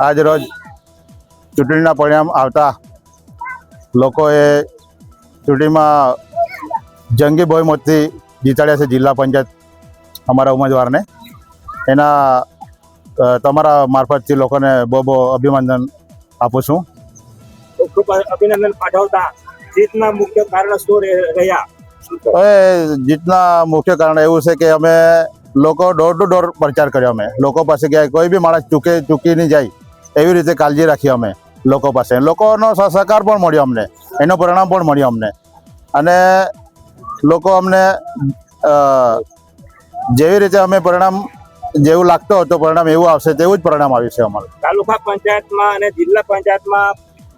આજ રોજ ચૂંટણીના પરિણામ આવતા લોકોએ ચૂંટણીમાં જંગી બહુમતથી જીતાડ્યા છે જિલ્લા પંચાયત અમારા ઉમેદવારને. એના તમારા મારફતથી લોકોને બહુ બહુ અભિનંદન આપું છું. ખૂબ અભિનંદન પાઠવતા જીતના મુખ્ય કારણ શું રહ્યા? હવે જીતના મુખ્ય કારણ એવું છે કે અમે લોકો ડોર ટુ ડોર પ્રચાર કર્યો. અમે લોકો પાસે ગયા, કોઈ બી માણસ ચૂકી નહીં જાય એવી રીતે કાળજી રાખી અમે લોકો પાસે. લોકોનો સહકાર પણ મળ્યો અમને, એનું પરિણામ પણ મળ્યું અમને. અને લોકો અમને જેવી રીતે અમે પરિણામ જેવું લાગતો હતો પરિણામ એવું આવશે તેવું જ પરિણામ આવ્યું છે અમારું. તાલુકા પંચાયતમાં અને જિલ્લા પંચાયતમાં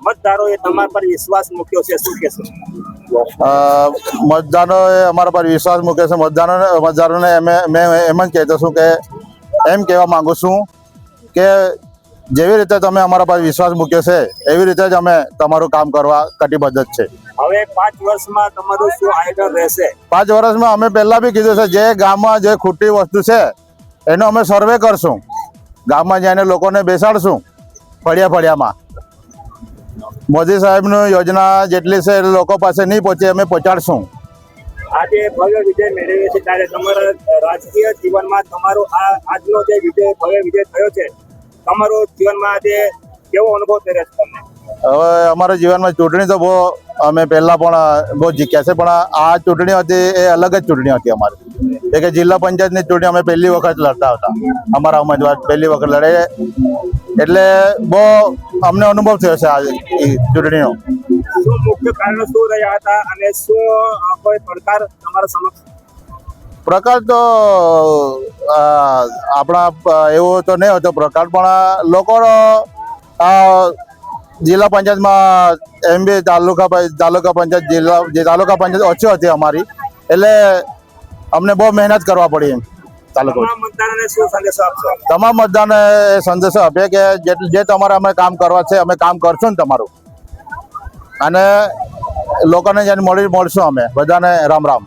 મતદારોએ તમારા પર વિશ્વાસ મૂક્યો છે, શું કહેશો? મતદારોએ અમારા પર વિશ્વાસ મૂક્યો છે. મતદારોને મેં એમ જ કહેતો છું કે એમ કહેવા માંગુ છું કે જેવી રીતે તમે અમારા પર વિશ્વાસ મૂક્યો છે એવી રીતે જ અમે તમારું કામ કરવા કટિબદ્ધ જ છે. હવે 5 વર્ષમાં તમારું શું આયોજન રહેશે? 5 વર્ષમાં અમે પહેલા બી કીધું છે, જે ગામમાં જે ખૂટી વસ્તુ છે એનો અમે સર્વે કરશું. ગામમાં જઈને લોકોને બેસાડશું ફળિયામાં. મોદી સાહેબની યોજના જેટલી છે એ લોકો પાસે નહીં પહોંચે અમે પહોંચાડશું. આજે ભવ્ય વિજય મેળવ્યો છે ત્યારે તમારા રાજકીય જીવનમાં તમારો આજનો જે ભવ્ય વિજય થયો છે, તમારો જીવનમાં આજે કેવો અનુભવ થઈ રહ્યો છે તમને? હવે અમારા જીવનમાં ચૂંટણી તો બહુ અમે પહેલાં પણ બહુ જીત્યા છે, પણ આ ચૂંટણી હતી એ અલગ જ ચૂંટણી હતી અમારી. એ કે જિલ્લા પંચાયતની ચૂંટણી અમે પહેલી વખત લડતા હતા. અમારા ઉમેદવાર પહેલી વખત લડે એટલે બહુ અમને અનુભવ થયો છે આ ચૂંટણીનો. શું મુખ્ય કારણો શું રહ્યા હતા અને શું કોઈ પડકાર તમારા સમક્ષ? પ્રકાર તો આપણા એવો તો નહીં હતો પ્રકાર, પણ લોકોનો જિલ્લા પંચાયતમાં એમ બી તાલુકા પંચાયત ઓછી હતી અમારી, એટલે અમને બહુ મહેનત કરવા પડી. એમ તમામ મતદારોને શું સંદેશો આપશો? તમામ મતદારને એ સંદેશો આપીએ કે જે તમારે અમે કામ કરવા છે અમે કામ કરશું ને તમારું. અને લોકોને જેને મળશું અમે બધાને રામ રામ.